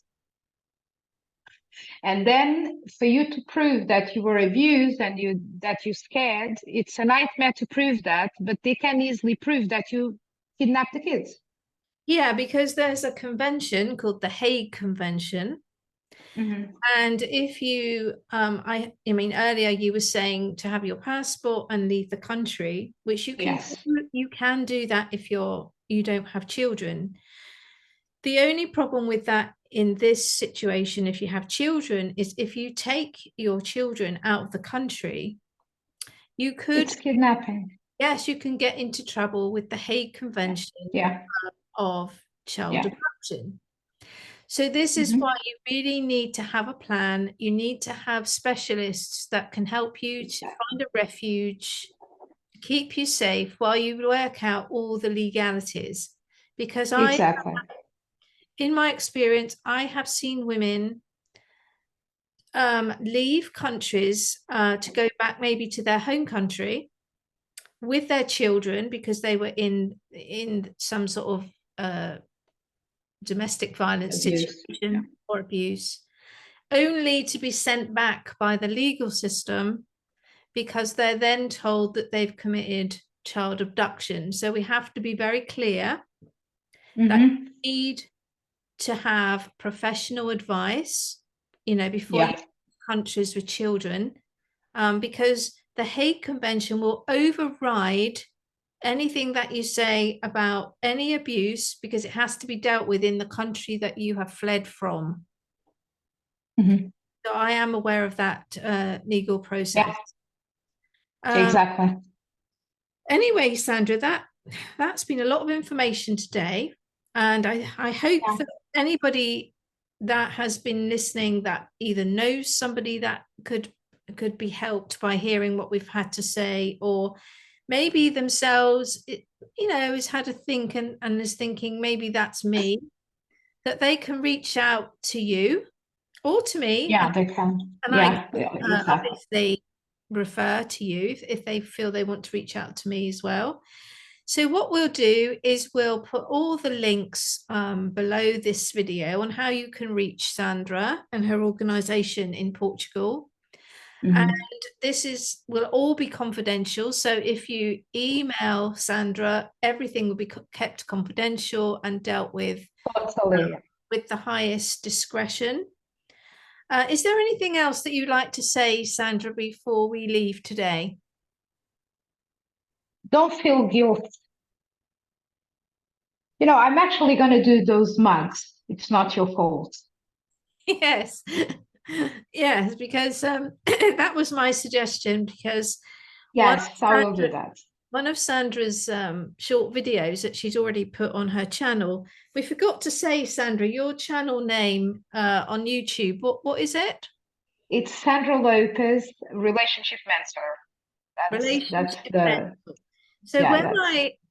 [SPEAKER 2] And then for you to prove that you were abused and that you scared, it's a nightmare to prove that, but they can easily prove that you kidnapped the kids.
[SPEAKER 1] Yeah, because there's a convention called the Hague Convention. And if you, I mean, earlier you were saying to have your passport and leave the country, which you can, you can do that if you don't have children. The only problem with that in this situation, if you have children, is if you take your children out of the country, you could,
[SPEAKER 2] it's kidnapping.
[SPEAKER 1] Yes, you can get into trouble with the Hague Convention of child abduction. So this is why you really need to have a plan. You need to have specialists that can help you to find a refuge, keep you safe while you work out all the legalities. Because in my experience, I have seen women leave countries to go back maybe to their home country with their children, because they were in some sort of domestic violence situation or abuse, only to be sent back by the legal system, because they're then told that they've committed child abduction. So we have to be very clear that you need to have professional advice, you know, before you countries with children, because the Hague Convention will override anything that you say about any abuse, because it has to be dealt with in the country that you have fled from. So I am aware of that legal process.
[SPEAKER 2] Exactly.
[SPEAKER 1] Anyway, Sandra, that's been a lot of information today, and I hope that anybody that has been listening that either knows somebody that could be helped by hearing what we've had to say, or maybe themselves, you know, has had a think and is thinking, maybe that's me, that they can reach out to you or to me.
[SPEAKER 2] Yeah, they can.
[SPEAKER 1] And I obviously refer to you if they feel they want to reach out to me as well. So what we'll do is we'll put all the links below this video on how you can reach Sandra and her organization in Portugal. And this will all be confidential. So if you email Sandra, everything will be kept confidential and dealt with with the highest discretion. Is there anything else that you'd like to say, Sandra, before we leave today?
[SPEAKER 2] Don't feel guilt. You know, I'm actually going to do those mugs. It's not your fault.
[SPEAKER 1] Yes. Yes, because that was my suggestion, because
[SPEAKER 2] I will do that.
[SPEAKER 1] One of Sandra's short videos that she's already put on her channel. We forgot to say, Sandra, your channel name on YouTube. What is it?
[SPEAKER 2] It's Sandra Lopes, Relationship Mentor. That's the.
[SPEAKER 1] So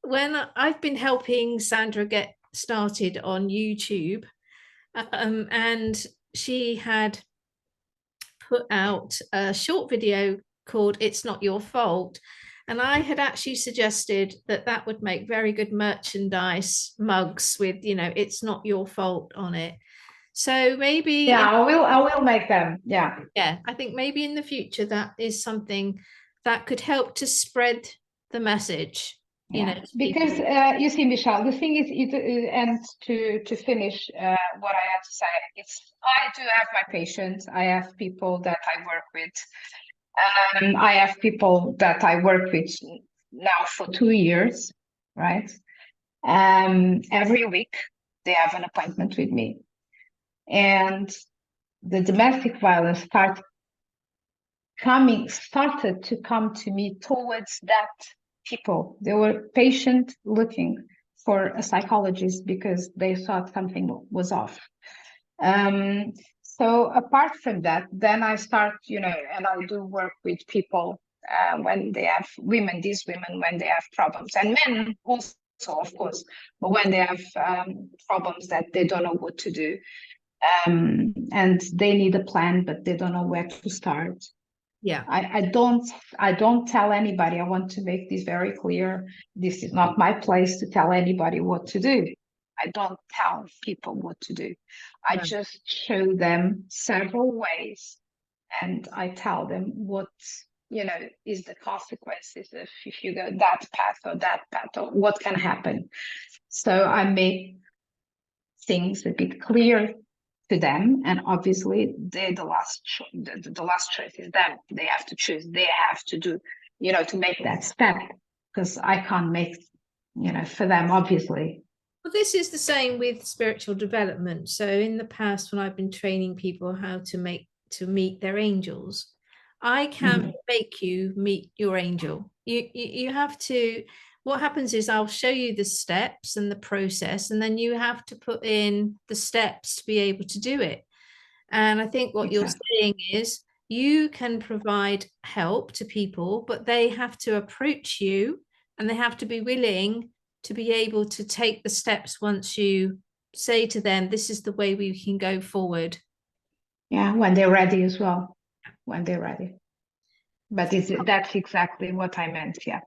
[SPEAKER 1] when I've been helping Sandra get started on YouTube, and she had put out a short video called It's Not Your Fault. And I had actually suggested that that would make very good merchandise mugs with, it's not your fault on it. So maybe,
[SPEAKER 2] yeah, I will make them. Yeah.
[SPEAKER 1] yeah, I think maybe in the future that is something that could help to spread the message,
[SPEAKER 2] Yeah,
[SPEAKER 1] to
[SPEAKER 2] because
[SPEAKER 1] people.
[SPEAKER 2] you see, Michelle, the thing is, and to finish what I have to say, I do have my patients. I have people that I work with. I have people that I work with now for 2 years, right? Every week they have an appointment with me, and the domestic violence started to come to me towards that people. They were patient looking for a psychologist because they thought something was off. So apart from that, then I start, and I do work with people when they have these women, when they have problems, and men also, of course, but when they have problems that they don't know what to do, and they need a plan, but they don't know where to start.
[SPEAKER 1] Yeah.
[SPEAKER 2] I don't tell anybody. I want to make this very clear. This is not my place to tell anybody what to do. I don't tell people what to do. I just show them several ways, and I tell them what is the consequences if you go that path or what can happen. So I make things a bit clear to them, and obviously they're the last choice is them. They have to choose. They have to do, to make that step, because I can't make, for them, obviously.
[SPEAKER 1] Well, this is the same with spiritual development. So in the past, when I've been training people how to meet their angels, I can't make you meet your angel. You have to. What happens is I'll show you the steps and the process, and then you have to put in the steps to be able to do it. And I think what you're saying is you can provide help to people, but they have to approach you and they have to be willing to be able to take the steps once you say to them, this is the way we can go forward.
[SPEAKER 2] Yeah, when they're ready as well, when they're ready. But that's exactly what I meant, yeah.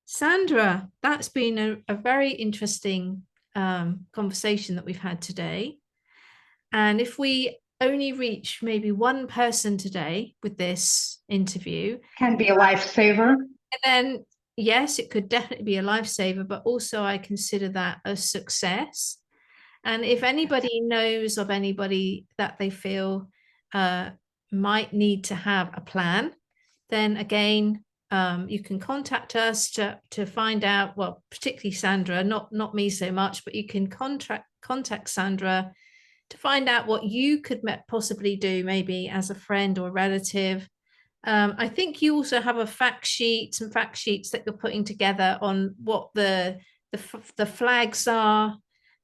[SPEAKER 1] Sandra, that's been a very interesting conversation that we've had today. And if we only reach maybe one person today with this interview,
[SPEAKER 2] can be a lifesaver.
[SPEAKER 1] And then, yes, it could definitely be a lifesaver, but also I consider that a success. And if anybody knows of anybody that they feel might need to have a plan, then again, you can contact us to find out, well, particularly Sandra, not me so much, but you can contact Sandra to find out what you could possibly do, maybe as a friend or relative. I think you also have some fact sheets that you're putting together on what the flags are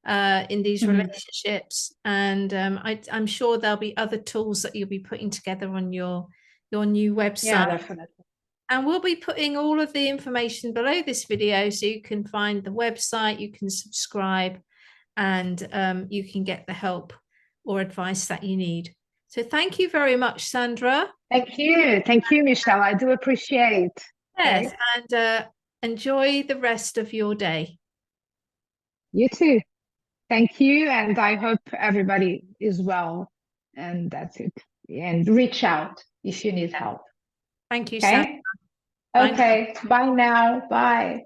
[SPEAKER 1] in these relationships, and I'm sure there'll be other tools that you'll be putting together on your new website.
[SPEAKER 2] Yeah, definitely.
[SPEAKER 1] And we'll be putting all of the information below this video so you can find the website, you can subscribe, and you can get the help or advice that you need. So thank you very much, Sandra.
[SPEAKER 2] Thank you, Michelle. I do appreciate.
[SPEAKER 1] Yes,
[SPEAKER 2] Okay.
[SPEAKER 1] and enjoy the rest of your day.
[SPEAKER 2] You too. Thank you, and I hope everybody is well. And that's it. And reach out if you need help.
[SPEAKER 1] Thank you,
[SPEAKER 2] Okay.
[SPEAKER 1] Sandra.
[SPEAKER 2] Okay. Bye now. Bye.